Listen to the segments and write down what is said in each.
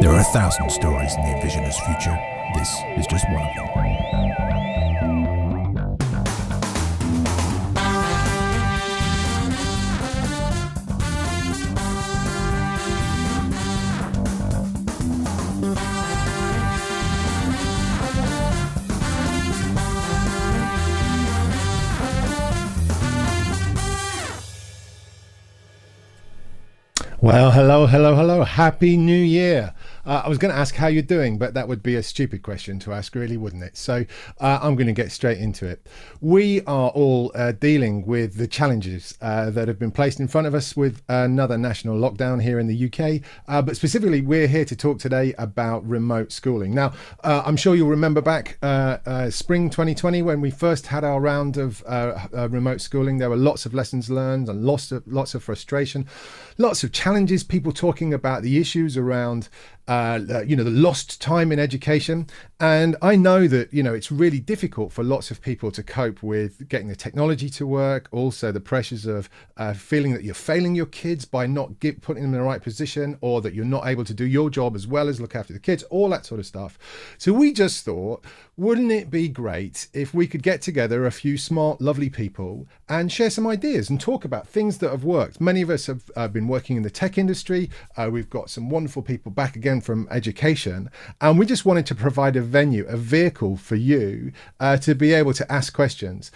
There are 1,000 stories in the Envisioners' future. This is just one of them. Well, hello. Happy New Year. I was going to ask how you're doing, but that would be a stupid question to ask, really, wouldn't it? So I'm going to get straight into it. We are all dealing with the challenges that have been placed in front of us with another national lockdown here in the UK. But specifically, we're here to talk today about remote schooling. Now, I'm sure you'll remember back spring 2020 when we first had our round of remote schooling. There were lots of lessons learned and lots of frustration, lots of challenges, people talking about the issues around the lost time in education. And I know that, it's really difficult for lots of people to cope with getting the technology to work. Also, the pressures of feeling that you're failing your kids by not putting them in the right position, or that you're not able to do your job as well as look after the kids, all that sort of stuff. So we just thought, wouldn't it be great if we could get together a few smart, lovely people and share some ideas and talk about things that have worked? Many of us have been working in the tech industry. We've got some wonderful people back again from education, and we just wanted to provide a venue, a vehicle for you to be able to ask questions.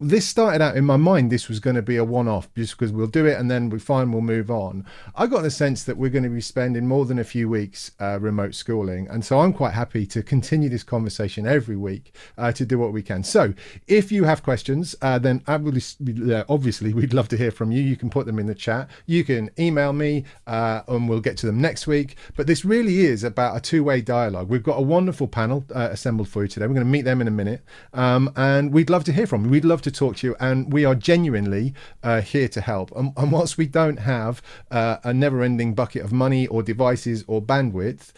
This started out in my mind, this was going to be a one-off, just because we'll do it and then we'll move on. I got the sense that we're going to be spending more than a few weeks remote schooling, and so I'm quite happy to continue this conversation every week to do what we can. So if you have questions, then obviously we'd love to hear from you. You can put them in the chat, you can email me, and we'll get to them next week. But this really is about a two-way dialogue. We've got a wonderful panel assembled for you today. We're going to meet them in a minute, and we'd love to hear from you. We'd love to talk to you, and we are genuinely here to help. And whilst we don't have a never-ending bucket of money or devices or bandwidth,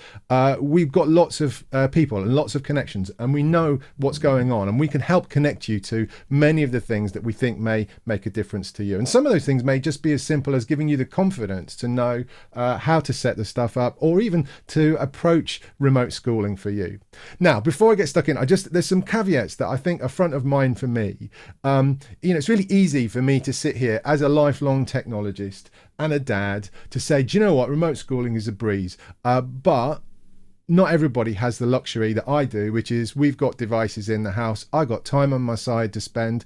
we've got lots of people and lots of connections, and we know what's going on, and we can help connect you to many of the things that we think may make a difference to you. And some of those things may just be as simple as giving you the confidence to know how to set the stuff up, or even to approach remote schooling for you. Now, before I get stuck in, there's some caveats that I think are front of mind for me. It's really easy for me to sit here as a lifelong technologist and a dad to say, do you know what, remote schooling is a breeze, but not everybody has the luxury that I do, which is we've got devices in the house. I got time on my side to spend.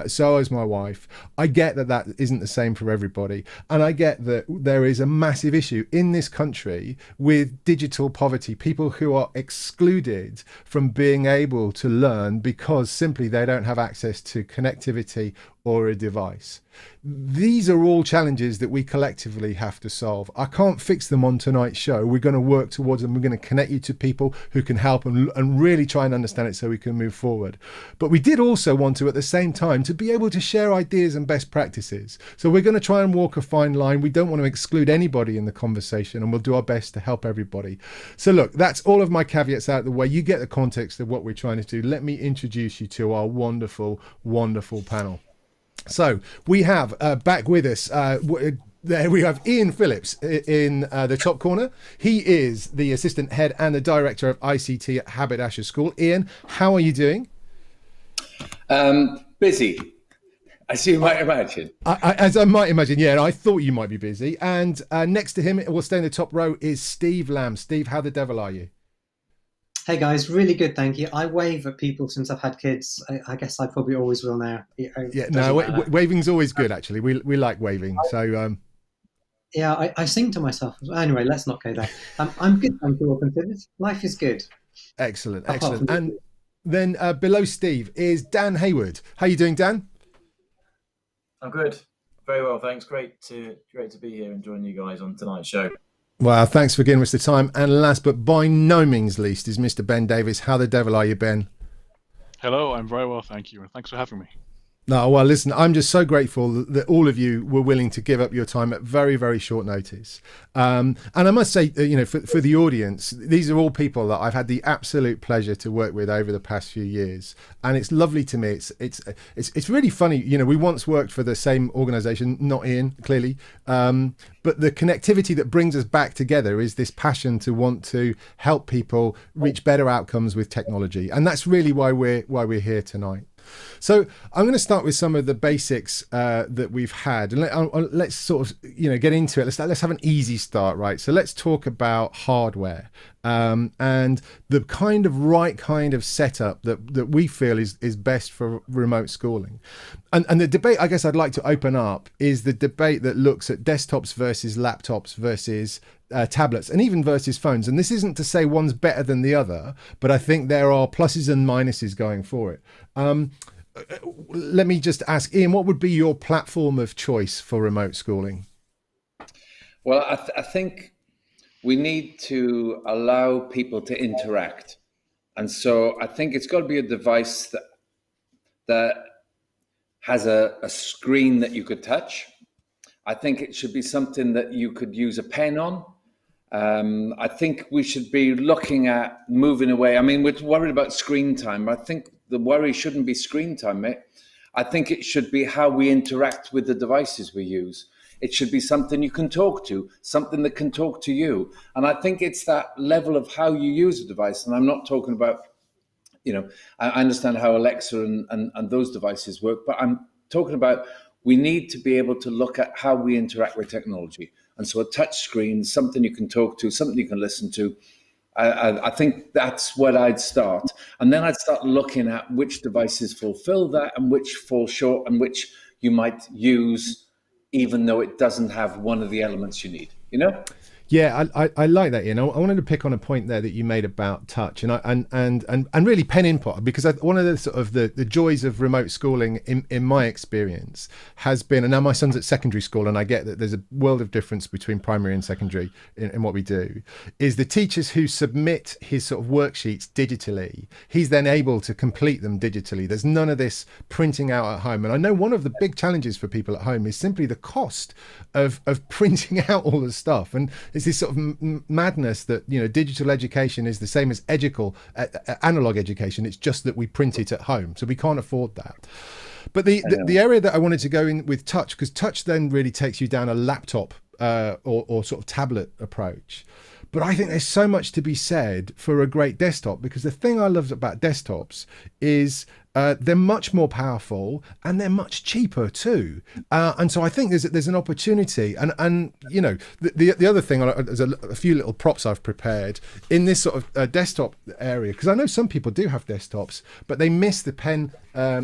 So has my wife. I get that isn't the same for everybody. And I get that there is a massive issue in this country with digital poverty, people who are excluded from being able to learn because simply they don't have access to connectivity or a device. These are all challenges that we collectively have to solve. I can't fix them on tonight's show. We're going to work towards them. We're going to connect you to people who can help and really try and understand it so we can move forward. But we did also want to, at the same time, to be able to share ideas and best practices. So we're going to try and walk a fine line. We don't want to exclude anybody in the conversation, and we'll do our best to help everybody. So look, that's all of my caveats out of the way. You get the context of what we're trying to do. Let me introduce you to our wonderful, wonderful panel. So we have back with us, there we have Ian Phillips in the top corner. He is the assistant head and the director of ICT at Haberdasher School. Ian, how are you doing? Busy, as you might imagine. As I might imagine, yeah, I thought you might be busy. And next to him, we'll stay in the top row, is Steve Lamb. Steve, how the devil are you? Hey guys, really good, thank you. I wave at people since I've had kids. I guess I probably always will now. Yeah, no, waving's always good, actually. We like waving. So yeah, I sing to myself. Anyway, let's not go there. I'm good, thank you all considered. Life is good. Excellent. And then below Steve is Dan Haywood. How you doing, Dan? I'm good. Very well, thanks. Great to be here and join you guys on tonight's show. Well, thanks for giving us the time. And last but by no means least is Mr. Ben Davies. How the devil are you, Ben? Hello, I'm very well, thank you. And thanks for having me. No, well, listen, I'm just so grateful that all of you were willing to give up your time at very, very short notice. And I must say, for the audience, these are all people that I've had the absolute pleasure to work with over the past few years. And it's lovely to me. It's really funny. We once worked for the same organization, not Ian, clearly. But the connectivity that brings us back together is this passion to want to help people reach better outcomes with technology. And that's really why we're here tonight. So I'm going to start with some of the basics that we've had, and let's sort of get into it. Let's have an easy start, right? So let's talk about hardware and the right kind of setup that we feel is best for remote schooling. And the debate, I guess, I'd like to open up is the debate that looks at desktops versus laptops versus tablets and even versus phones. And this isn't to say one's better than the other, but I think there are pluses and minuses going for it. Let me just ask, Ian, what would be your platform of choice for remote schooling? Well, I think we need to allow people to interact. And so I think it's got to be a device that has a screen that you could touch. I think it should be something that you could use a pen on. I think we should be looking at moving away. I mean, we're worried about screen time. I think the worry shouldn't be screen time, mate. I think it should be how we interact with the devices we use. It should be something you can talk to, something that can talk to you. And I think it's that level of how you use a device. And I'm not talking about, I understand how Alexa and those devices work, but I'm talking about we need to be able to look at how we interact with technology. And so a touch screen, something you can talk to, something you can listen to. I think that's where I'd start. And then I'd start looking at which devices fulfill that and which fall short and which you might use, even though it doesn't have one of the elements you need, Yeah, I like that, Ian. I wanted to pick on a point there that you made about touch and really pen input, because one of the sort of the joys of remote schooling in my experience has been, and now my son's at secondary school and I get that there's a world of difference between primary and secondary in what we do, is the teachers who submit his sort of worksheets digitally, he's then able to complete them digitally. There's none of this printing out at home. And I know one of the big challenges for people at home is simply the cost of printing out all the stuff. And it's this sort of madness that digital education is the same as analog education. It's just that we print it at home, so we can't afford that. But the area that I wanted to go in with touch, because touch then really takes you down a laptop or sort of tablet approach. But I think there's so much to be said for a great desktop, because the thing I love about desktops is they're much more powerful and they're much cheaper too. And so I think there's an opportunity. And the other thing, there's a few little props I've prepared in this sort of desktop area, because I know some people do have desktops, but they miss the pen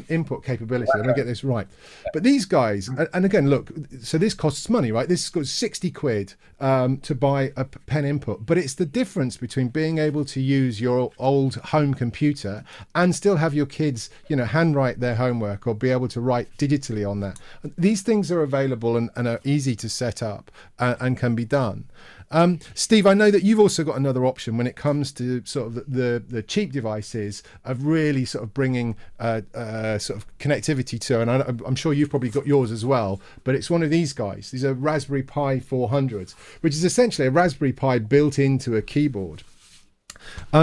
input capability. Let me get this right. But these guys, and again, look, so this costs money, right? This costs 60 quid to buy a pen input, but it's the difference between being able to use your old home computer and still have your kids handwrite their homework or be able to write digitally on that. These things are available and are easy to set up and can be done. Steve, I know that you've also got another option when it comes to sort of the cheap devices of really sort of bringing sort of connectivity to, and I'm sure you've probably got yours as well, but it's one of these guys. These are Raspberry Pi 400s, which is essentially a Raspberry Pi built into a keyboard.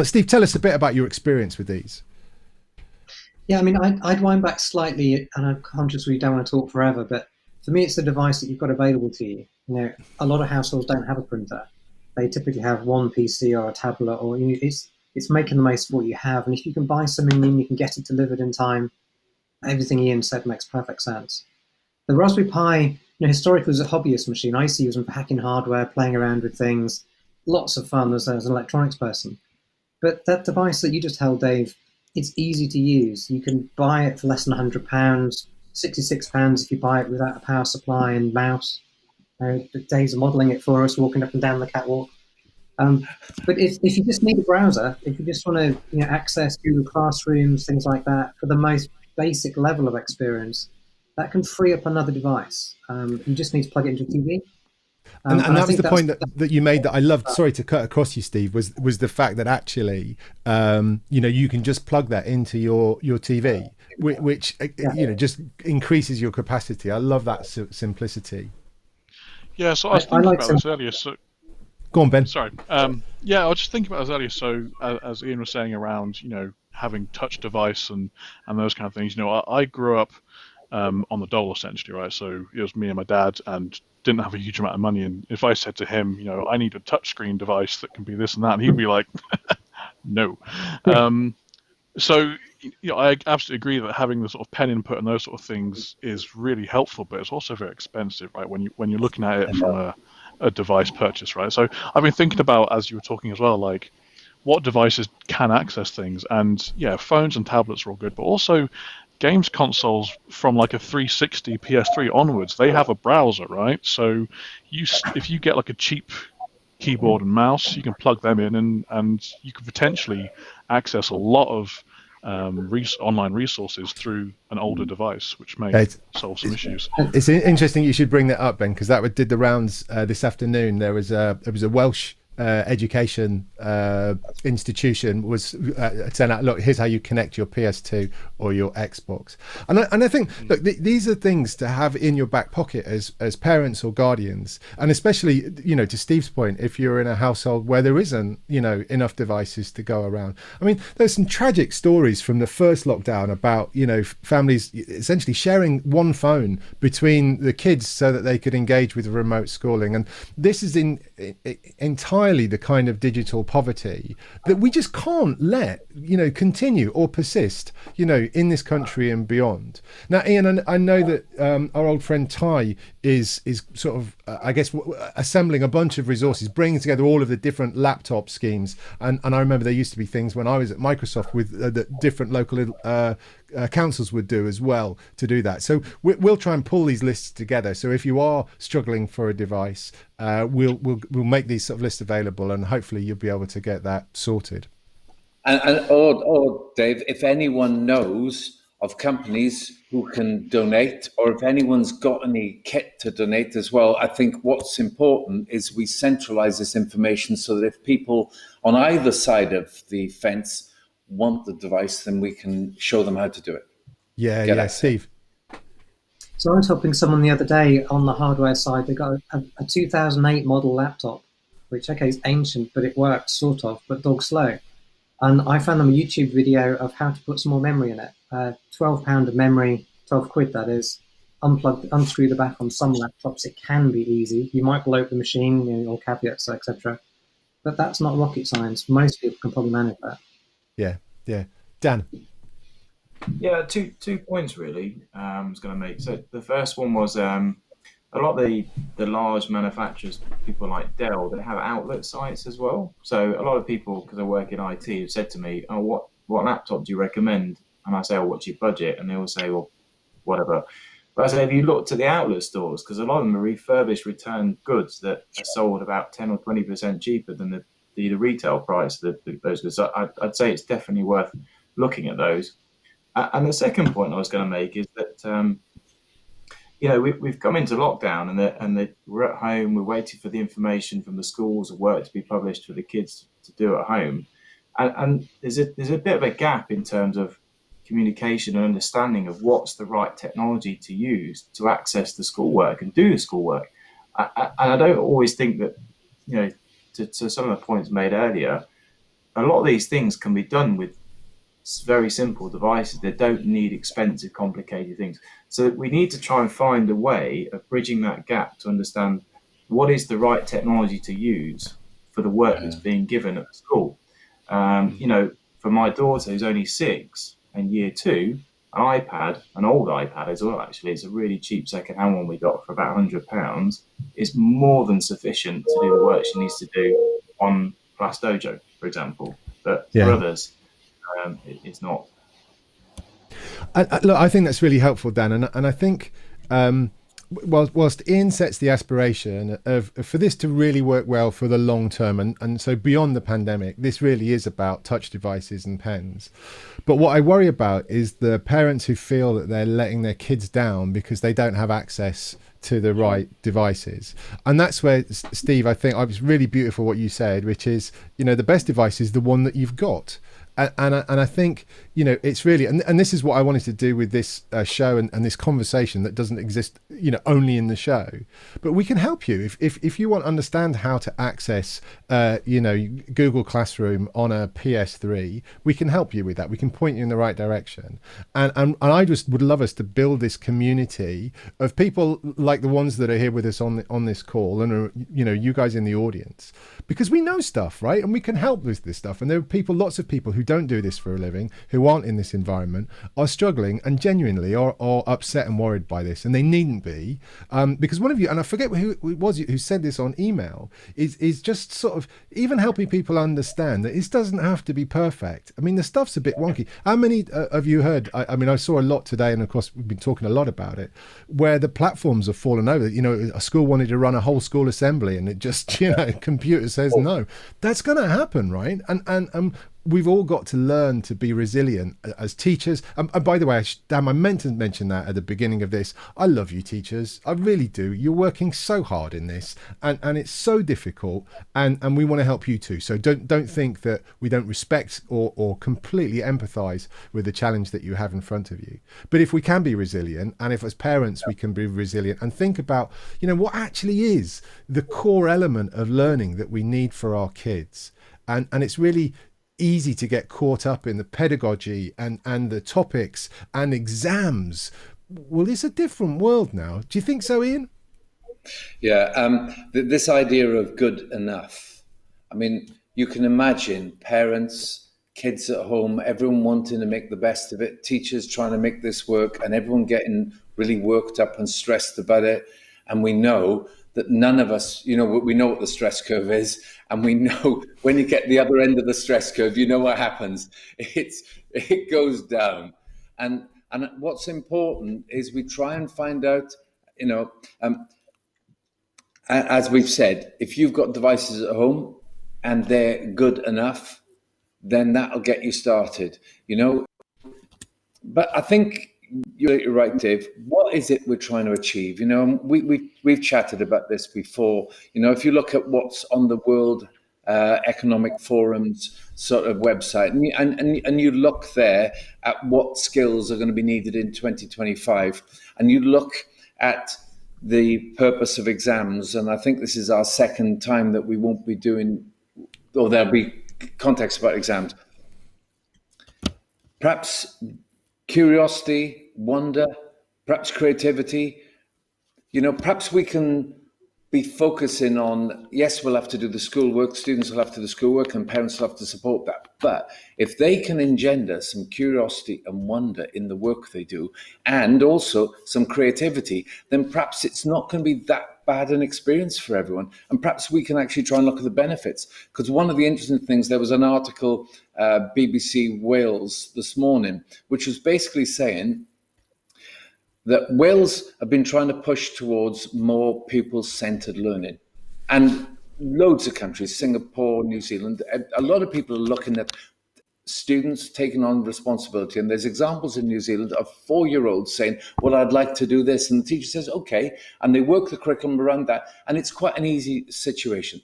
Steve, tell us a bit about your experience with these. Yeah, I mean, I'd wind back slightly, and I'm conscious we don't want to talk forever, but for me, it's the device that you've got available to you. A lot of households don't have a printer. They typically have one PC or a tablet, or it's making the most of what you have. And if you can buy something new, you can get it delivered in time. Everything Ian said makes perfect sense. The Raspberry Pi, historically was a hobbyist machine. I used to use them for hacking hardware, playing around with things. Lots of fun as an electronics person. But that device that you just held, Dave, it's easy to use. You can buy it for less than £100, £66 if you buy it without a power supply and mouse. Dave's modelling it for us, walking up and down the catwalk. But if you just need a browser, if you just want to access Google Classrooms, things like that, for the most basic level of experience, that can free up another device. You just need to plug it into a TV. And that was the point that you made that I loved. Sorry to cut across you, Steve. Was the fact that actually, you can just plug that into your TV, which just increases your capacity. I love that simplicity. Yeah, so I was thinking about this earlier. So, go on, Ben. Sorry. Yeah, I was just thinking about this earlier. So, as Ian was saying around, having touch device and those kind of things. I grew up on the dole essentially, right? So it was me and my dad, and didn't have a huge amount of money. And if I said to him, I need a touchscreen device that can be this and that, and he'd be like, no. So, I absolutely agree that having the sort of pen input and those sort of things is really helpful, but it's also very expensive, right? When you're looking at it from a device purchase, right? So I've been thinking about, as you were talking as well, like what devices can access things, and phones and tablets are all good, but also games consoles from like a 360 PS3 onwards, they have a browser, right? So if you get like a cheap keyboard and mouse, you can plug them in, and you could potentially access a lot of online resources through an older device, which may solve some issues. It's interesting you should bring that up, Ben, because that did the rounds this afternoon. There was a Welsh education institution was saying, look, here's how you connect your PS2 or your Xbox, and I think, look, these are things to have in your back pocket as parents or guardians, and especially to Steve's point, if you're in a household where there isn't enough devices to go around. I mean, there's some tragic stories from the first lockdown about families essentially sharing one phone between the kids so that they could engage with remote schooling, and this is entirely the kind of digital poverty that we just can't let continue or persist in this country and beyond. Now, Ian, I know that our old friend Ty is sort of I guess assembling a bunch of resources, bringing together all of the different laptop schemes, and I remember there used to be things when I was at Microsoft with that different local councils would do as well to do that. So we'll try and pull these lists together. So if you are struggling for a device, we'll make these sort of lists available, and hopefully you'll be able to get that sorted. And Dave, if anyone knows of companies who can donate, or if anyone's got any kit to donate as well, I think what's important is we centralize this information so that if people on either side of the fence want the device, then we can show them how to do it. Yeah, Steve. So I was helping someone the other day on the hardware side. They got a 2008 model laptop, which, okay, is ancient, but it works sort of, but dog slow. And I found them a YouTube video of how to put some more memory in it. £12 of memory, 12 quid that is. Unscrew the back on some laptops. It can be easy. You might blow up the machine, all caveats, etc. But that's not rocket science. Most people can probably manage that. Yeah. Dan? Yeah, two points really I was going to make. So the first one was a lot of the large manufacturers, people like Dell, they have outlet sites as well. So a lot of people, because I work in IT, have said to me, oh, what laptop do you recommend? And I say, oh, what's your budget? And they all say, well, whatever. But I say, have you looked at the outlet stores? Because a lot of them are refurbished, returned goods that are sold about 10 or 20% cheaper than the retail price of those goods. So I'd say it's definitely worth looking at those. And the second point I was going to make is that, we've come into lockdown and we're at home, we're waiting for the information from the schools or work to be published for the kids to do at home. And there's a bit of a gap in terms of communication and understanding of what's the right technology to use to access the schoolwork and do the schoolwork. And I don't always think that, to some of the points made earlier, a lot of these things can be done with very simple devices. They don't need expensive, complicated things. So we need to try and find a way of bridging that gap to understand what is the right technology to use for the work that's being given at school. For my daughter, who's only 6 and year 2, an iPad, an old iPad as well, actually, it's a really cheap second-hand one we got for about £100, is more than sufficient to do the work she needs to do on Class Dojo, for example. But for others, it's not. Look, I think that's really helpful, Dan, and I think whilst Ian sets the aspiration for this to really work well for the long term, and so beyond the pandemic, this really is about touch devices and pens. But what I worry about is the parents who feel that they're letting their kids down because they don't have access to the right devices. And that's where, Steve, I think it was really beautiful what you said, which is, the best device is the one that you've got. And I think, you know, it's really, and this is what I wanted to do with this show and this conversation that doesn't exist, you know, only in the show, but we can help you if you want to understand how to access, you know, Google Classroom on a PS3. We can help you with that. We can point you in the right direction, and I just would love us to build this community of people like the ones that are here with us on this call, and are, you know, you guys in the audience, because we know stuff, right? And we can help with this stuff. And there are people, lots of people who don't do this for a living, who aren't in this environment, are struggling and genuinely are upset and worried by this, and they needn't be, because one of you, and I forget who it was who said this on email, is just sort of even helping people understand that it doesn't have to be perfect. I mean, the stuff's a bit wonky. How many of you heard, I mean, I saw a lot today, and of course we've been talking a lot about it, where the platforms have fallen over. You know, a school wanted to run a whole school assembly and it just, you know, computer says no. That's going to happen, right? And we've all got to learn to be resilient as teachers. And by the way, I meant to mention that at the beginning of this. I love you, teachers. I really do. You're working so hard in this, and it's so difficult, and we want to help you too. So don't think that we don't respect or completely empathise with the challenge that you have in front of you. But if we can be resilient, and if as parents we can be resilient and think about, you know, what actually is the core element of learning that we need for our kids, and it's really easy to get caught up in the pedagogy and the topics and exams. Well, it's a different world now. Do you think so, Ian? Yeah, this idea of good enough. I mean, you can imagine parents, kids at home, everyone wanting to make the best of it, teachers trying to make this work, and everyone getting really worked up and stressed about it. And we know that none of us, you know, we know what the stress curve is, and we know when you get the other end of the stress curve, you know what happens. It goes down. And what's important is we try and find out, you know, as we've said, if you've got devices at home and they're good enough, then that'll get you started, you know. But I think you're right, Dave. What is it we're trying to achieve? You know, we've chatted about this before. You know, if you look at what's on the World Economic Forum's sort of website, and you look there at what skills are going to be needed in 2025, and you look at the purpose of exams, and I think this is our second time that we won't be doing, or there'll be context about exams. Perhaps curiosity, wonder, perhaps creativity. You know, perhaps we can be focusing on, yes, we'll have to do the schoolwork, students will have to do the schoolwork, and parents will have to support that. But if they can engender some curiosity and wonder in the work they do, and also some creativity, then perhaps it's not going to be that bad an experience for everyone. And perhaps we can actually try and look at the benefits. Because one of the interesting things, there was an article, BBC Wales this morning, which was basically saying that Wales have been trying to push towards more pupil-centred learning. And loads of countries, Singapore, New Zealand, a lot of people are looking at students taking on responsibility. And there's examples in New Zealand of 4-year-olds saying, well, I'd like to do this. And the teacher says, okay. And they work the curriculum around that. And it's quite an easy situation.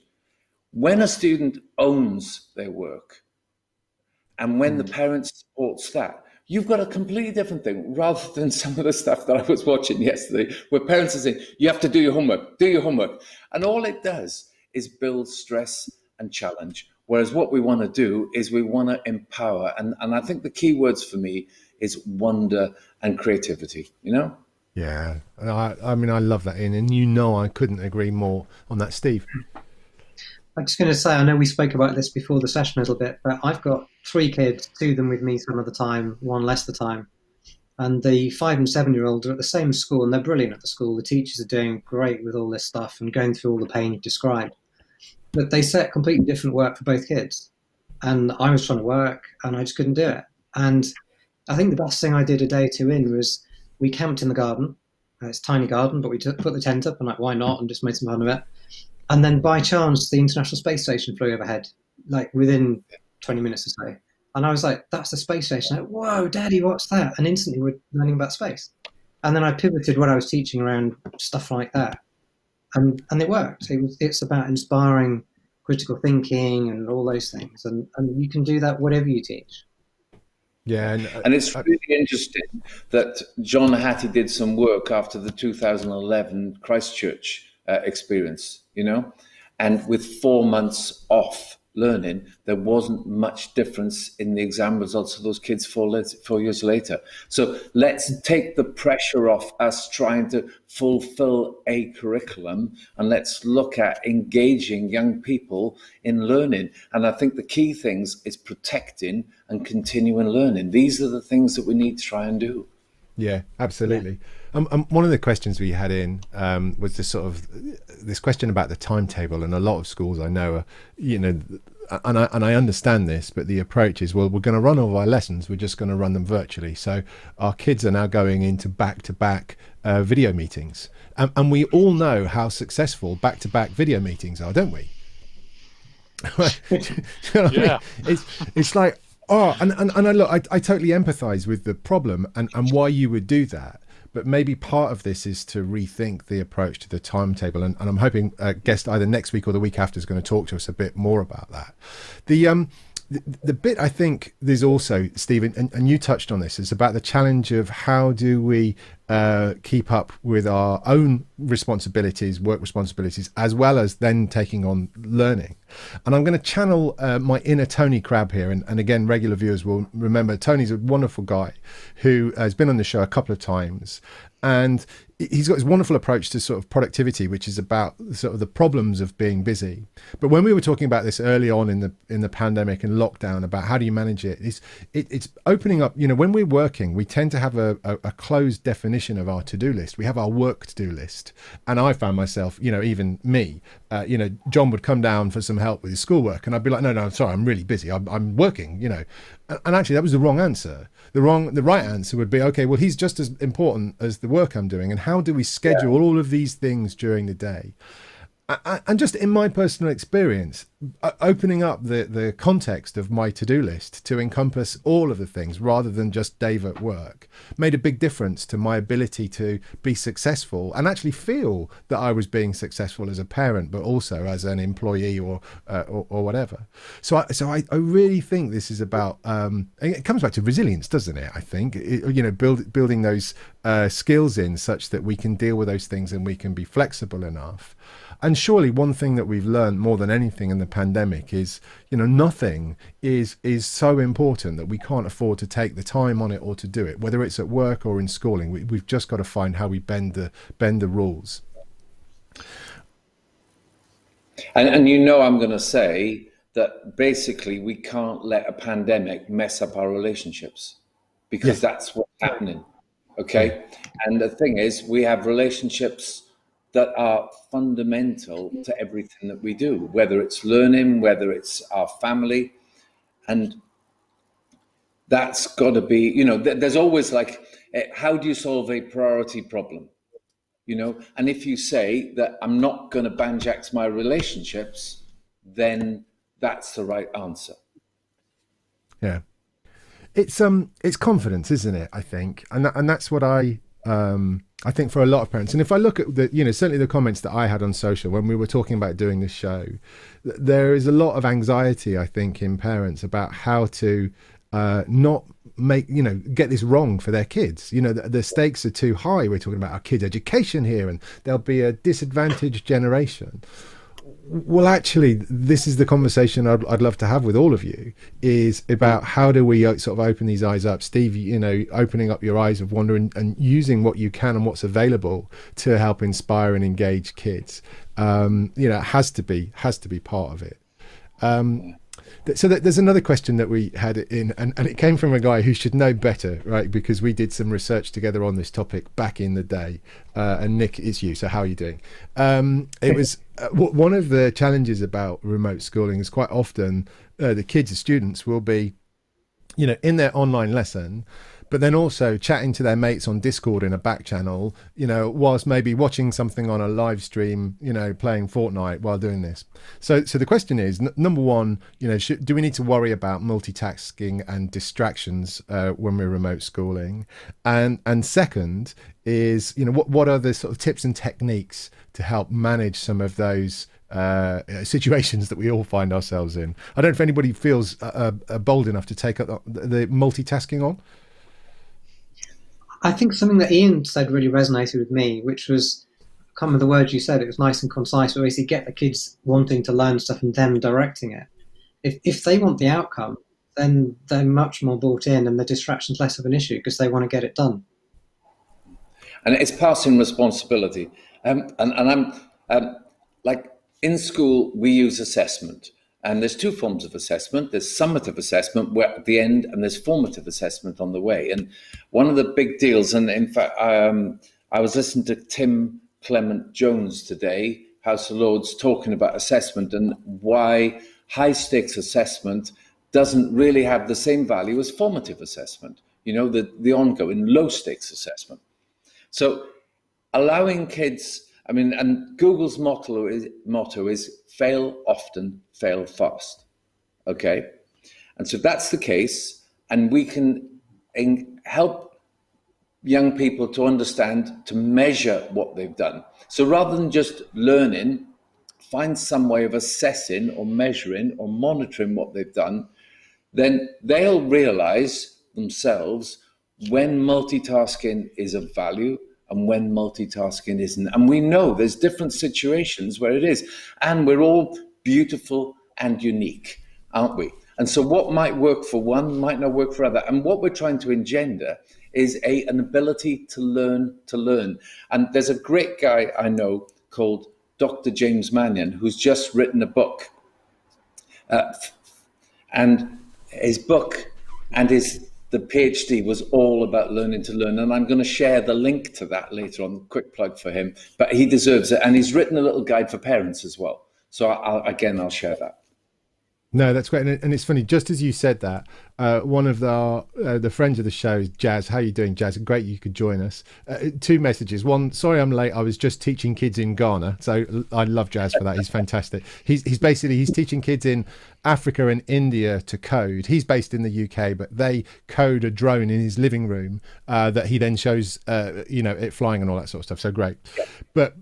When a student owns their work, and when the parent supports that, you've got a completely different thing, rather than some of the stuff that I was watching yesterday, where parents are saying, you have to do your homework, do your homework. And all it does is build stress and challenge. Whereas what we want to do is we want to empower. And I think the key words for me is wonder and creativity, you know? Yeah. I mean, I love that, Ian. And you know, I couldn't agree more on that, Steve. I'm just going to say, I know we spoke about this before the session a little bit, but I've got 3 kids, 2 of them with me some of the time, 1 less the time. And the 5 and 7-year-olds are at the same school, and they're brilliant at the school. The teachers are doing great with all this stuff and going through all the pain you've described. But they set completely different work for both kids. And I was trying to work, and I just couldn't do it. And I think the best thing I did a day or 2 in was we camped in the garden. It's a tiny garden, but we put the tent up, and like, why not? And just made some fun of it. And then by chance, the International Space Station flew overhead, like within 20 minutes or so. And I was like, that's the space station. Like, whoa, Daddy, what's that? And instantly we're learning about space. And then I pivoted what I was teaching around stuff like that. And it worked. It's about inspiring critical thinking and all those things. And you can do that whatever you teach. Yeah, and it's really interesting that John Hattie did some work after the 2011 Christchurch experience, and with 4 months off learning, there wasn't much difference in the exam results of those kids 4 years later. So let's take the pressure off us trying to fulfill a curriculum, and let's look at engaging young people in learning. And I think the key things is protecting and continuing learning. These are the things that we need to try and do. Yeah, absolutely. One of the questions we had in was this question about the timetable, and a lot of schools I know are, and I understand this, but the approach is, well, we're going to run all of our lessons, we're just going to run them virtually. So our kids are now going into back-to-back video meetings, and we all know how successful back-to-back video meetings are, don't we? Yeah. It's like, oh, and I look, I totally empathize with the problem and why you would do that. But maybe part of this is to rethink the approach to the timetable. And I'm hoping a guest either next week or the week after is going to talk to us a bit more about that. The bit I think there's also, Stephen, and you touched on this, is about the challenge of how do we keep up with our own responsibilities, work responsibilities, as well as then taking on learning. And I'm going to channel my inner Tony Crabbe here. And again, regular viewers will remember Tony's a wonderful guy who has been on the show a couple of times. And he's got his wonderful approach to sort of productivity, which is about sort of the problems of being busy. But when we were talking about this early on in the pandemic and lockdown, about how do you manage it, it's opening up. When we're working, we tend to have a closed definition of our to-do list. We have our work to-do list, and I found myself, even me, John would come down for some help with his schoolwork, and I'd be like, no, I'm sorry, I'm really busy. I'm working, and actually that was the wrong answer. The right answer would be, okay, well, he's just as important as the work I'm doing, and how do we schedule all of these things during the day? And just in my personal experience, opening up the context of my to-do list to encompass all of the things rather than just Dave at work made a big difference to my ability to be successful and actually feel that I was being successful as a parent, but also as an employee or whatever. So I really think this is about, it comes back to resilience, doesn't it? I think, building those skills in such that we can deal with those things and we can be flexible enough. And surely one thing that we've learned more than anything in the pandemic is, nothing is so important that we can't afford to take the time on it or to do it, whether it's at work or in schooling. We've just got to find how we bend the rules. And I'm going to say that basically we can't let a pandemic mess up our relationships, because that's what's happening. Okay. And the thing is, we have relationships that are fundamental to everything that we do, whether it's learning, whether it's our family. And that's got to be, there's always like, how do you solve a priority problem? And if you say that I'm not going to banjax my relationships, then that's the right answer. Yeah. It's confidence, isn't it? I think. And that's what I think for a lot of parents. And if I look at certainly the comments that I had on social when we were talking about doing this show, there is a lot of anxiety, I think, in parents about how to not make, get this wrong for their kids. The stakes are too high. We're talking about our kids' education here, and there'll be a disadvantaged generation. Well, actually, this is the conversation I'd love to have with all of you, is about how do we sort of open these eyes up. Steve, opening up your eyes of wonder and using what you can and what's available to help inspire and engage kids. It has to be part of it. So there's another question that we had in, and it came from a guy who should know better, right? Because we did some research together on this topic back in the day. And Nick, it's you. So how are you doing? It was one of the challenges about remote schooling is quite often the kids, the students will be, in their online lesson, but then also chatting to their mates on Discord in a back channel, whilst maybe watching something on a live stream, playing Fortnite while doing this. So the question is, number one, do we need to worry about multitasking and distractions when we're remote schooling? And second is, what are the sort of tips and techniques to help manage some of those situations that we all find ourselves in. I don't know if anybody feels bold enough to take up the multitasking on. I think something that Ian said really resonated with me, which was, I can't remember the words you said, it was nice and concise, but basically get the kids wanting to learn stuff and them directing it. If they want the outcome, then they're much more bought in and the distraction's less of an issue because they want to get it done. And it's passing responsibility. And I'm like, in school, we use assessment. And there's two forms of assessment. There's summative assessment where at the end, and there's formative assessment on the way. And one of the big deals, and in fact, I was listening to Tim Clement Jones today, House of Lords, talking about assessment and why high stakes assessment doesn't really have the same value as formative assessment, the ongoing low stakes assessment. So allowing kids, and Google's motto is fail often, fail fast. Okay. And so if that's the case, and we can help young people to understand, to measure what they've done. So rather than just learning, find some way of assessing or measuring or monitoring what they've done, then they'll realize themselves when multitasking is of value and when multitasking isn't. And we know there's different situations where it is. And we're all beautiful and unique, aren't we? And so what might work for one might not work for other. And what we're trying to engender is an ability to learn. And there's a great guy I know called Dr. James Mannion, who's just written a book. And his book and the PhD was all about learning to learn. And I'm going to share the link to that later on, quick plug for him. But he deserves it. And he's written a little guide for parents as well. So I'll share that. No, that's great. And it's funny, just as you said that, one of the friends of the show, Jazz, how you doing, Jazz? Great you could join us. Two messages. One, sorry I'm late. I was just teaching kids in Ghana. So I love Jazz for that. He's fantastic. He's teaching kids in Africa and India to code. He's based in the UK, but they code a drone in his living room that he then shows, it flying and all that sort of stuff. So great. But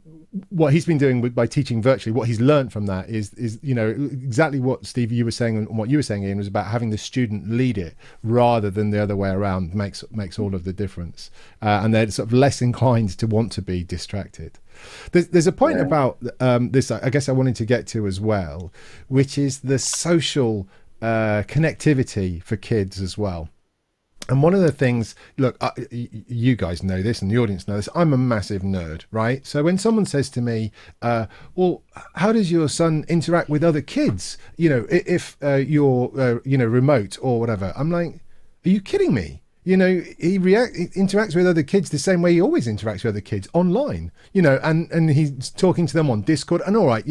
what he's been doing by teaching virtually, what he's learned from that is exactly what Steve you were saying and what you were saying, Ian, was about having the student lead it rather than the other way around makes all of the difference, and they're sort of less inclined to want to be distracted. There's a point about this I guess I wanted to get to as well, which is the social connectivity for kids as well. And one of the things, look, you guys know this and the audience know this, I'm a massive nerd, right? So when someone says to me, well, how does your son interact with other kids, if you're, remote or whatever? I'm like, are you kidding me? He interacts with other kids the same way he always interacts with other kids online, and he's talking to them on Discord. And all right,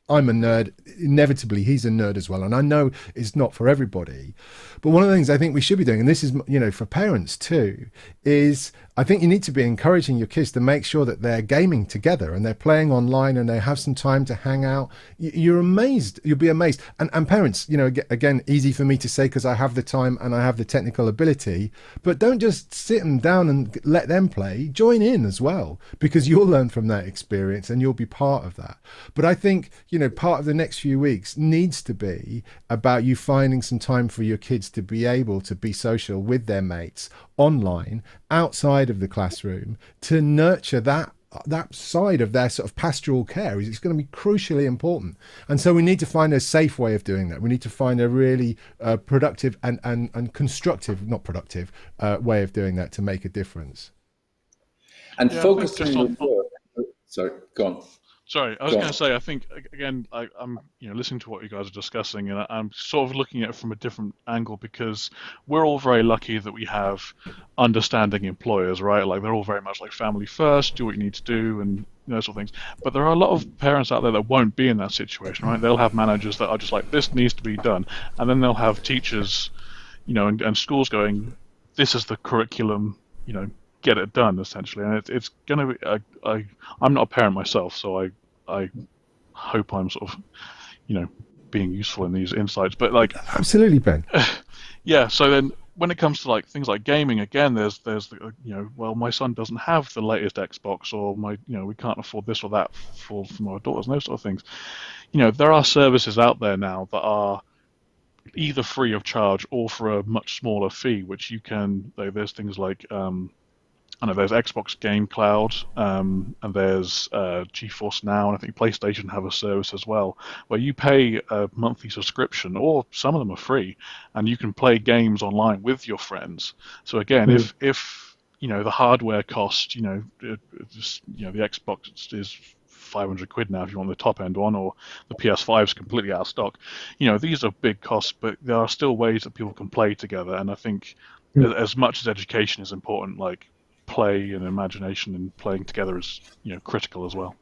I'm a nerd. Inevitably, he's a nerd as well. And I know it's not for everybody. But one of the things I think we should be doing, and this is, for parents too, is I think you need to be encouraging your kids to make sure that they're gaming together and they're playing online and they have some time to hang out. You're amazed. You'll be amazed. And parents, again, easy for me to say because I have the time and I have the technical ability, but don't just sit them down and let them play. Join in as well, because you'll learn from that experience and you'll be part of that. But I think, part of the next few weeks needs to be about you finding some time for your kids to be able to be social with their mates online, outside of the classroom, to nurture that side of their sort of pastoral care. It's going to be crucially important. And so we need to find a safe way of doing that. We need to find a really productive and constructive, not productive, way of doing that to make a difference. And focusing on... Sorry, go on. Sorry, I was going to say, I think, again, I'm listening to what you guys are discussing, and I'm sort of looking at it from a different angle, because we're all very lucky that we have understanding employers, right? Like, they're all very much like family first, do what you need to do, and those sort of things. But there are a lot of parents out there that won't be in that situation, right? They'll have managers that are just like, this needs to be done. And then they'll have teachers, and schools going, this is the curriculum, get it done, essentially. And it's going to be, I'm not a parent myself, so I hope I'm sort of, being useful in these insights. But like, absolutely, Ben. Yeah. So then when it comes to like things like gaming, again, there's well, my son doesn't have the latest Xbox, or we can't afford this or that for my daughters and those sort of things. There are services out there now that are either free of charge or for a much smaller fee, which you can. There's things like I know there's Xbox Game Cloud, and there's GeForce Now, and I think PlayStation have a service as well, where you pay a monthly subscription, or some of them are free, and you can play games online with your friends. So again, if the hardware cost, the Xbox is 500 quid now if you want the top end one, or the PS5 is completely out of stock. These are big costs, but there are still ways that people can play together, and I think as much as education is important, like play and imagination and playing together is critical as well.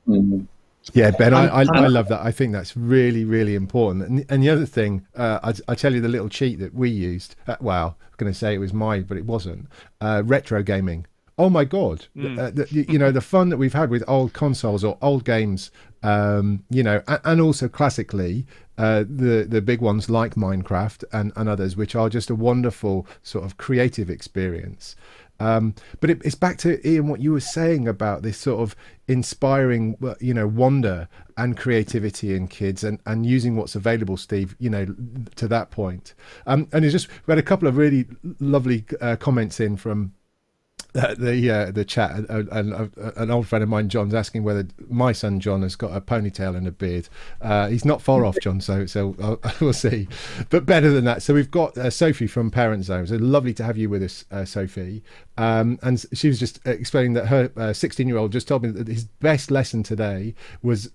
Yeah, Ben, I love that. I think that's really, really important. And the other thing, I tell you the little cheat that we used. Well, I'm going to say it was mine, but it wasn't. Retro gaming. Oh my God! The fun that we've had with old consoles or old games, and also classically, the big ones like Minecraft and others, which are just a wonderful sort of creative experience. But it's back to, Ian, what you were saying about this sort of inspiring, wonder and creativity in kids, and using what's available, Steve, to that point. And we had a couple of really lovely comments in from the chat, and an old friend of mine, John's asking whether my son John has got a ponytail and a beard. He's not far off, John, so we'll see, but better than that. So we've got Sophie from Parent Zone. So lovely to have you with us, Sophie. And she was just explaining that her 16-year-old just told me that his best lesson today was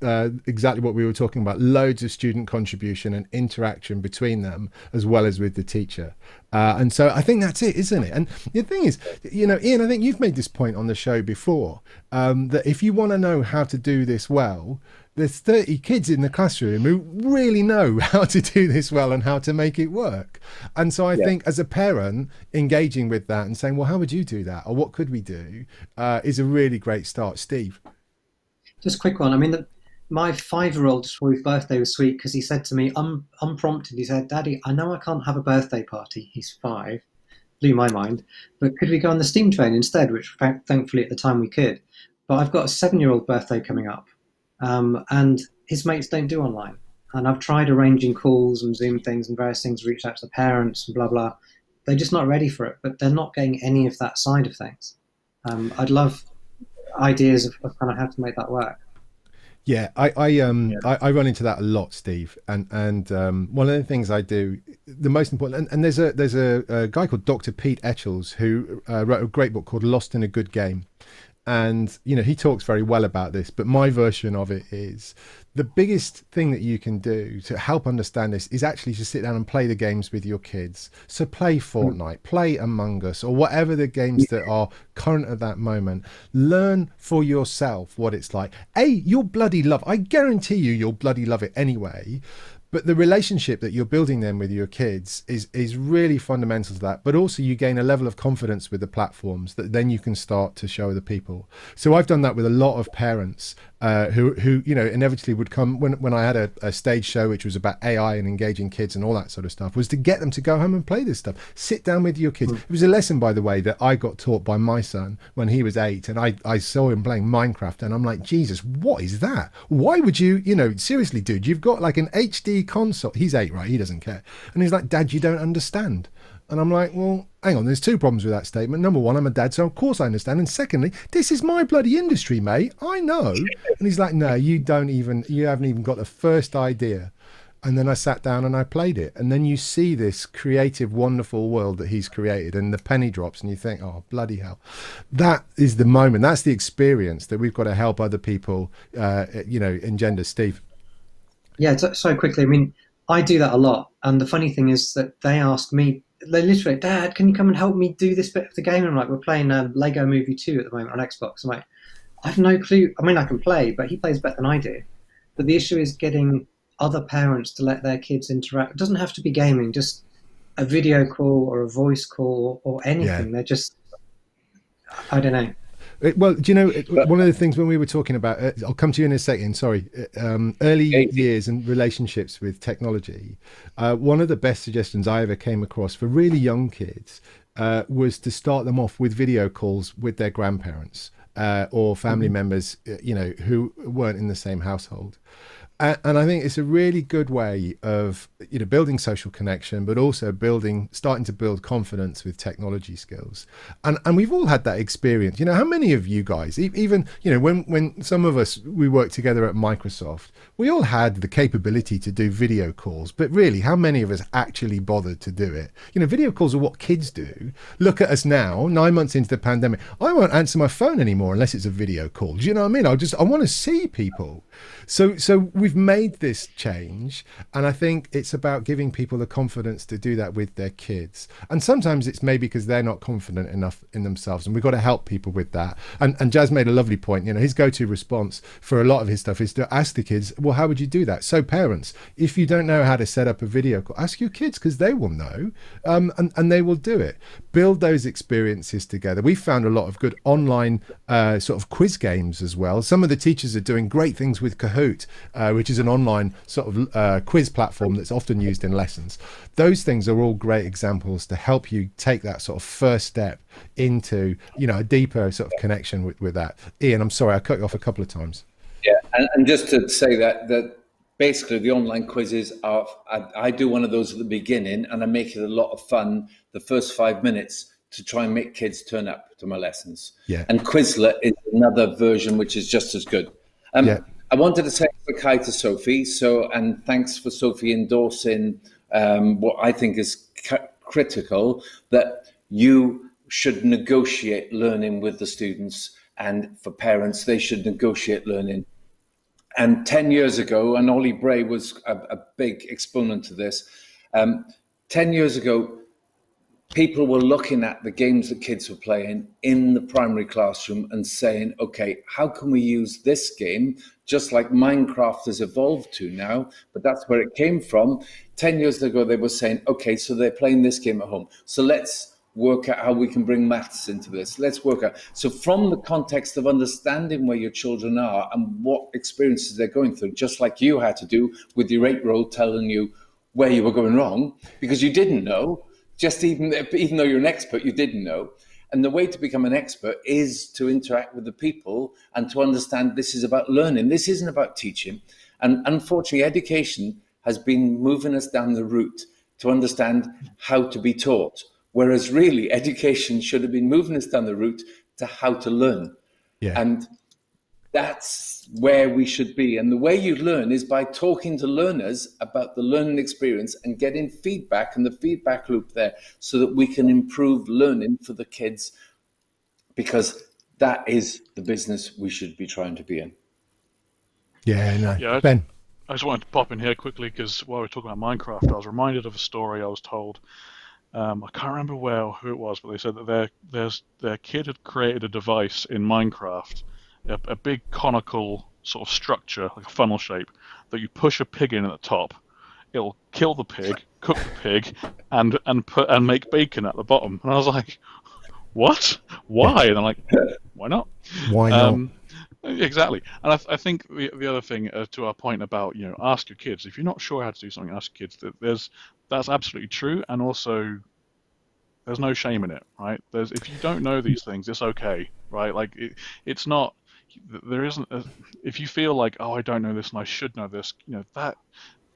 exactly what we were talking about: loads of student contribution and interaction between them, as well as with the teacher. And so I think that's it, isn't it? And the thing is, Ian, I think you've made this point on the show before, that if you want to know how to do this well, there's 30 kids in the classroom who really know how to do this well and how to make it work. And so I think as a parent, engaging with that and saying, well, how would you do that? Or what could we do? Is a really great start. Steve? Just a quick one. I mean, my 5-year-old just for his birthday was sweet because he said to me, unprompted, he said, "Daddy, I know I can't have a birthday party." He's 5. Blew my mind. But could we go on the steam train instead? Which thankfully at the time we could. But I've got a 7-year-old birthday coming up. And his mates don't do online. And I've tried arranging calls and Zoom things and various things, reached out to the parents and blah, blah. They're just not ready for it, but they're not getting any of that side of things. I'd love ideas of kind of how to make that work. Yeah, I run into that a lot, Steve, and one of the things I do, the most important, and there's a guy called Dr. Pete Etchells who wrote a great book called Lost in a Good Game, and he talks very well about this, but my version of it is the biggest thing that you can do to help understand this is actually to sit down and play the games with your kids. So play Fortnite, play Among Us, or whatever the games that are current at that moment. Learn for yourself what it's like. You'll bloody love, I guarantee you'll bloody love it anyway. But the relationship that you're building then with your kids is really fundamental to that. But also you gain a level of confidence with the platforms that then you can start to show other people. So I've done that with a lot of parents who inevitably would come when I had a stage show which was about AI and engaging kids and all that sort of stuff, was to get them to go home and play this stuff. Sit down with your kids. It was a lesson, by the way, that I got taught by my son when he was 8, and I saw him playing Minecraft, and I'm like, Jesus, what is that? Why would you, seriously, dude, you've got like an HD console. He's 8, right? He doesn't care. And he's like, Dad, you don't understand. And I'm like, well, hang on, there's 2 problems with that statement. Number one, I'm a dad, so of course I understand. And secondly, this is my bloody industry, mate. I know. And he's like, no, you haven't even got the first idea. And then I sat down and I played it. And then you see this creative, wonderful world that he's created, and the penny drops and you think, oh, bloody hell. That is the moment. That's the experience that we've got to help other people, engender. Steve? Yeah, so quickly. I mean, I do that a lot. And the funny thing is that they ask me, they literally, Dad, can you come and help me do this bit of the game? And I'm like, we're playing Lego Movie 2 at the moment on Xbox. I'm like, I have no clue. I mean, I can play, but he plays better than I do. But the issue is getting other parents to let their kids interact. It doesn't have to be gaming, just a video call or a voice call or anything. Yeah. They're just, I don't know. Well, do you know, one of the things when we were talking about, I'll come to you in a second, sorry, early years and relationships with technology, one of the best suggestions I ever came across for really young kids was to start them off with video calls with their grandparents or family members, who weren't in the same household. And I think it's a really good way of, building social connection, but also starting to build confidence with technology skills. And we've all had that experience. How many of you guys, even, when some of us, we worked together at Microsoft, we all had the capability to do video calls, but really, how many of us actually bothered to do it? Video calls are what kids do. Look at us now, 9 months into the pandemic. I won't answer my phone anymore unless it's a video call. Do you know what I mean? I want to see people. So we've made this change, and I think it's about giving people the confidence to do that with their kids. And sometimes it's maybe because they're not confident enough in themselves, and we've got to help people with that. And Jazz made a lovely point. His go-to response for a lot of his stuff is to ask the kids, well, how would you do that? So parents, if you don't know how to set up a video call, ask your kids, because they will know, and they will do it. Build those experiences together. We found a lot of good online sort of quiz games as well. Some of the teachers are doing great things with Kahoot, which is an online sort of quiz platform that's often used in lessons. Those things are all great examples to help you take that sort of first step into, a deeper sort of connection with that. Ian, I'm sorry, I cut you off a couple of times. Yeah, and just to say that basically the online quizzes are, I do one of those at the beginning, and I make it a lot of fun the first 5 minutes to try and make kids turn up to my lessons. Yeah. And Quizlet is another version which is just as good. I wanted to say a quick hi to Sophie. And thanks for Sophie endorsing what I think is critical, that you should negotiate learning with the students, and for parents, they should negotiate learning. And 10 years ago, and Ollie Bray was a big exponent to this, 10 years ago, people were looking at the games that kids were playing in the primary classroom and saying, okay, how can we use this game, just like Minecraft has evolved to now, but that's where it came from. 10 years ago, they were saying, okay, so they're playing this game at home. So let's work out how we can bring maths into this. Let's work out. So from the context of understanding where your children are and what experiences they're going through, just like you had to do with your 8-year-old telling you where you were going wrong, because you didn't know. Just even though you're an expert, you didn't know. And the way to become an expert is to interact with the people and to understand this is about learning. This isn't about teaching. And unfortunately, education has been moving us down the route to understand how to be taught. Whereas really, education should have been moving us down the route to how to learn. Yeah. And that's where we should be. And the way you learn is by talking to learners about the learning experience and getting feedback and the feedback loop there, so that we can improve learning for the kids, because that is the business we should be trying to be in. Yeah, no. Yeah, Ben. I just wanted to pop in here quickly because while we're talking about Minecraft, I was reminded of a story I was told. I can't remember who it was, but they said that their kid had created a device in Minecraft, a big conical sort of structure, like a funnel shape, that you push a pig in at the top. It'll kill the pig, cook the pig, and make bacon at the bottom. And I was like, what? Why? And I'm like, why not? Why not? Exactly. And I think the other thing to our point about, ask your kids. If you're not sure how to do something, ask your kids. That's absolutely true. And also, there's no shame in it, right? If you don't know these things, it's okay, right? Like it's not. There isn't. If you feel like, oh, I don't know this and I should know this, that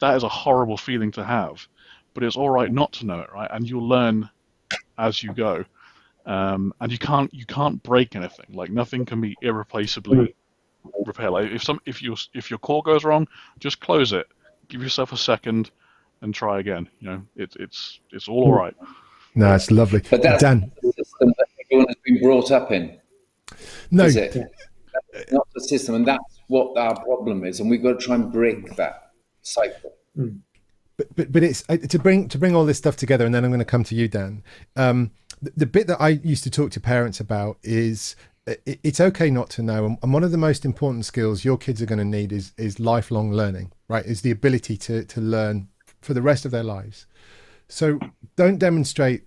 is a horrible feeling to have. But it's all right not to know it, right? And you'll learn as you go. And you can't break anything. Like nothing can be irreplaceably repaired. Like if your call goes wrong, just close it. Give yourself a second and try again. It's all right. No, it's lovely. But that's Dan, the system that everyone has been brought up in. No, is it? That's not the system, and that's what our problem is. And we've got to try and break that cycle. But it's to bring all this stuff together, and then I'm going to come to you, Dan. The bit that I used to talk to parents about is it's okay not to know, and one of the most important skills your kids are going to need is lifelong learning, right? Is the ability to learn for the rest of their lives. So don't demonstrate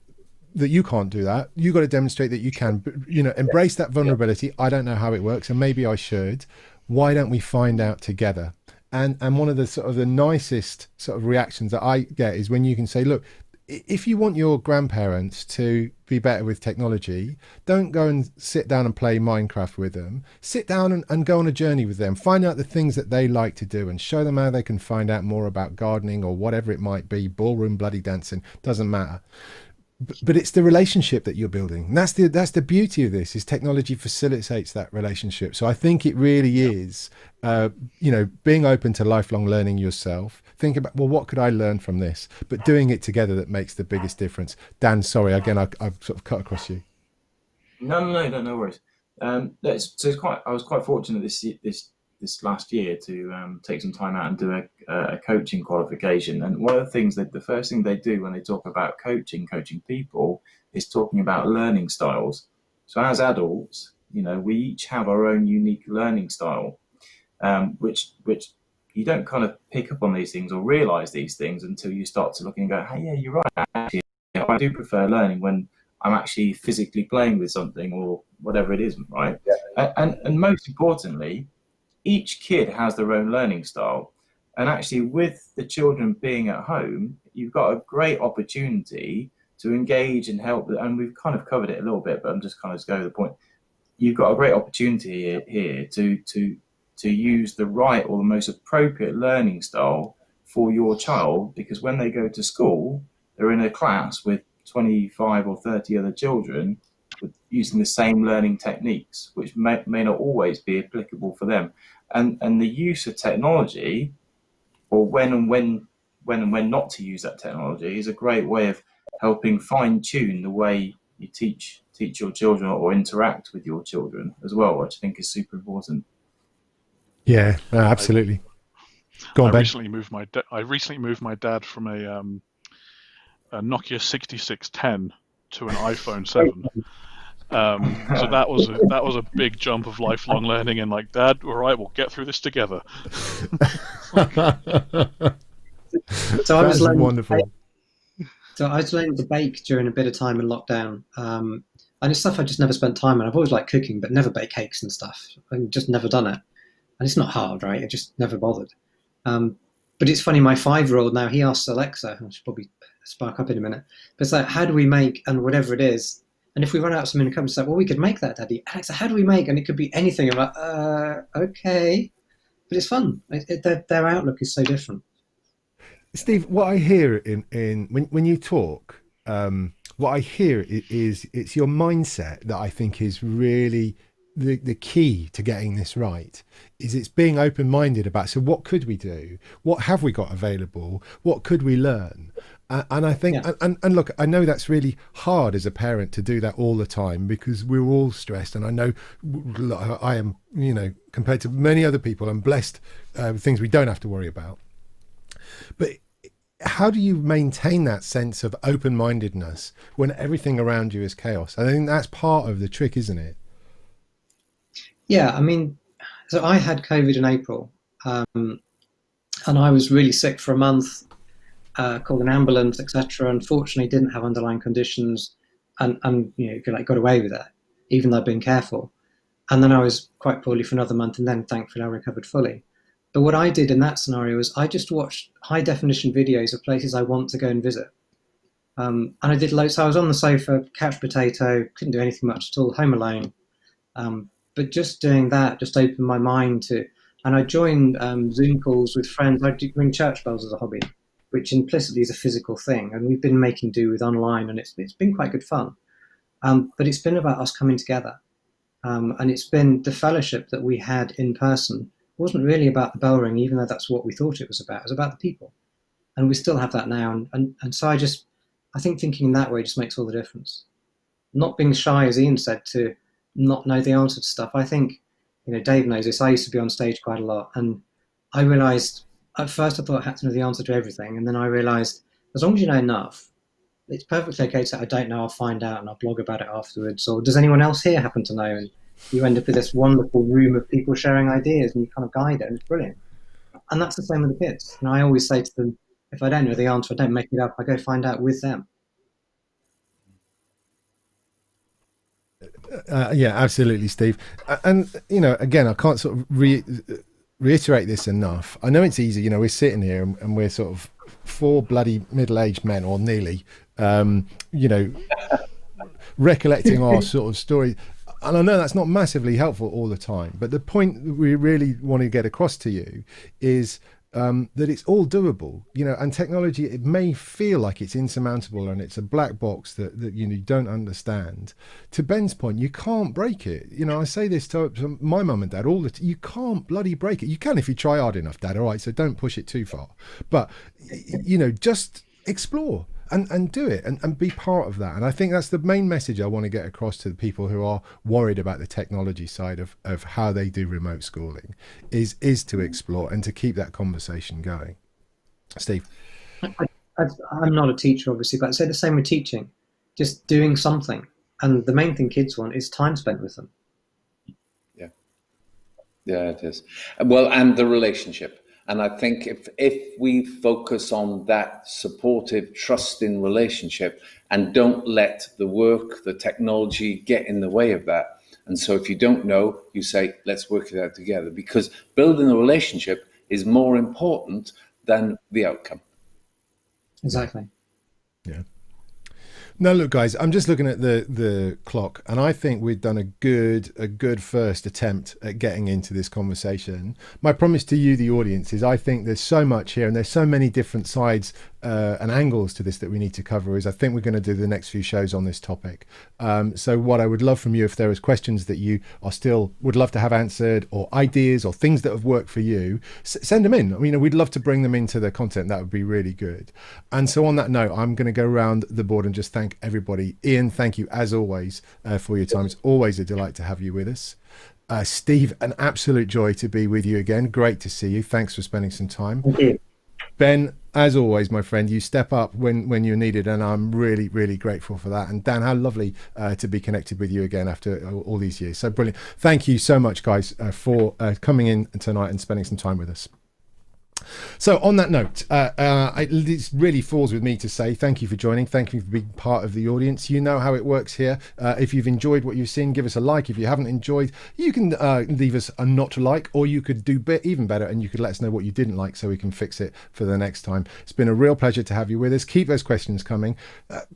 that you can't do that. You got to demonstrate that you can. But, embrace that vulnerability. I don't know how it works, and maybe I should. Why don't we find out together? And one of the sort of the nicest sort of reactions that I get is when you can say, look, if you want your grandparents to be better with technology, don't go and sit down and play Minecraft with them. Sit down and go on a journey with them. Find out the things that they like to do and show them how they can find out more about gardening or whatever it might be, ballroom bloody dancing, doesn't matter. But it's the relationship that you're building. And that's the beauty of this, is technology facilitates that relationship. So I think it really is, being open to lifelong learning yourself. Think about, well, what could I learn from this? But doing it together that makes the biggest difference. Dan, sorry, again, I've sort of cut across you. No worries. I was quite fortunate this last year to take some time out and do a coaching qualification. And one of the things the first thing they do when they talk about coaching people, is talking about learning styles. So as adults, we each have our own unique learning style, which you don't kind of pick up on these things or realize these things until you start to look and go, hey, yeah, you're right. Actually, I do prefer learning when I'm actually physically playing with something or whatever it is, right? Yeah. And most importantly, each kid has their own learning style. And actually, with the children being at home, you've got a great opportunity to engage and help. And we've kind of covered it a little bit, but I'm just kind of going to the point. You've got a great opportunity here to use the right or the most appropriate learning style for your child, because when they go to school, they're in a class with 25 or 30 other children using the same learning techniques, which may not always be applicable for them. And the use of technology, or when and when not to use that technology, is a great way of helping fine-tune the way you teach your children or interact with your children as well, which I think is super important. Yeah, absolutely. Go on, I Ben. recently moved my dad from a Nokia 6610 to an iPhone 7. So that was a big jump of lifelong learning, and like, Dad, all right, we'll get through this together. So I was learning wonderful. So I was learning to bake during a bit of time in lockdown, and it's stuff I just never spent time on. I've always liked cooking, but never baked cakes and stuff. I've just never done it, and it's not hard, right? I just never bothered. But it's funny, my 5-year-old now, he asks Alexa, I should probably spark up in a minute, but it's like, how do we make, and whatever it is, and if we run out of something and comes, like, well, we could make that, Daddy. Alexa, how do we make? And it could be anything. I'm like, okay. But it's fun. Their outlook is so different. Steve, what I hear in when you talk, what I hear is it's your mindset that I think is really the key to getting this right. Is it's being open-minded about, so what could we do? What have we got available? What could we learn? And I think, and look, I know that's really hard as a parent to do that all the time, because we're all stressed. And I know I am, compared to many other people, I'm blessed with things we don't have to worry about. But how do you maintain that sense of open-mindedness when everything around you is chaos? I think that's part of the trick, isn't it? Yeah, I mean, so I had COVID in April, and I was really sick for a month, called an ambulance, etc. Unfortunately, didn't have underlying conditions, and got away with it, even though I'd been careful. And then I was quite poorly for another month, and then thankfully I recovered fully. But what I did in that scenario was I just watched high-definition videos of places I want to go and visit. And I did loads. So I was on the sofa, couch potato, couldn't do anything much at all, home alone. But just doing that just opened my mind to, and I joined Zoom calls with friends. I ring church bells as a hobby, which implicitly is a physical thing. And we've been making do with online, and it's been quite good fun. But it's been about us coming together. And it's been the fellowship that we had in person. It wasn't really about the bell ring, even though that's what we thought it was about. It was about the people. And we still have that now. And so I think thinking in that way just makes all the difference. Not being shy, as Ian said, to not know the answer to stuff. I think, Dave knows this. I used to be on stage quite a lot. And I realized, at first I thought I had to know the answer to everything. And then I realized, as long as you know enough, it's perfectly okay to say, I don't know, I'll find out and I'll blog about it afterwards. Or does anyone else here happen to know? And you end up with this wonderful room of people sharing ideas, and you kind of guide it, and it's brilliant. And that's the same with the kids. And I always say to them, if I don't know the answer, I don't make it up. I go find out with them. Yeah, absolutely, Steve. And again, I can't sort of reiterate this enough. I know it's easy. We're sitting here and we're sort of four bloody middle-aged men, or nearly, recollecting our sort of story. And I know that's not massively helpful all the time, but the point that we really want to get across to you is that it's all doable, and technology, it may feel like it's insurmountable and it's a black box that you don't understand. To Ben's point, you can't break it. I say this to my mum and dad all the time. You can't bloody break it. You can if you try hard enough, Dad. All right, so don't push it too far. But just explore. And do it and be part of that. And I think that's the main message I want to get across to the people who are worried about the technology side of how they do remote schooling is to explore and to keep that conversation going. Steve? I'm not a teacher, obviously, but I'd say the same with teaching. Just doing something. And the main thing kids want is time spent with them. Yeah, it is. Well, and the relationship. And I think if we focus on that supportive, trusting relationship and don't let the work, the technology get in the way of that. And so if you don't know, you say, let's work it out together, because building a relationship is more important than the outcome. Exactly. Yeah. Now, look, guys, I'm just looking at the clock, and I think we've done a good first attempt at getting into this conversation. My promise to you, the audience, is I think there's so much here, and there's so many different sides and angles to this that we need to cover. Is I think we're going to do the next few shows on this topic. So what I would love from you, if there is questions that you are still would love to have answered, or ideas or things that have worked for you, send them in. We'd love to bring them into the content. That would be really good. And so on that note, I'm going to go around the board and just thank everybody. Ian, thank you as always for your time. It's always a delight to have you with us. Steve, an absolute joy to be with you again. Great to see you. Thanks for spending some time. Thank you. Ben, as always, my friend, you step up when you're needed, and I'm really, really grateful for that. And Dan, how lovely to be connected with you again after all these years. So brilliant. Thank you so much, guys, for coming in tonight and spending some time with us. So on that note, it really falls with me to say thank you for joining. Thank you for being part of the audience. You know how it works here. If you've enjoyed what you've seen, give us a like. If you haven't enjoyed, you can leave us a not to like, or you could do even better and you could let us know what you didn't like so we can fix it for the next time. It's been a real pleasure to have you with us. Keep those questions coming.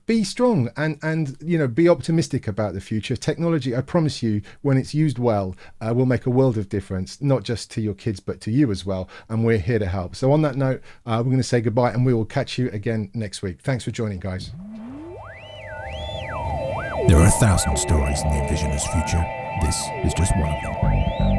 Be strong and be optimistic about the future. Technology, I promise you, when it's used well, will make a world of difference, not just to your kids but to you as well. And we're here to help. So on that note, we're going to say goodbye, and we will catch you again next week. Thanks for joining, guys. There are 1,000 stories in the Envisioner's future. This is just one of them.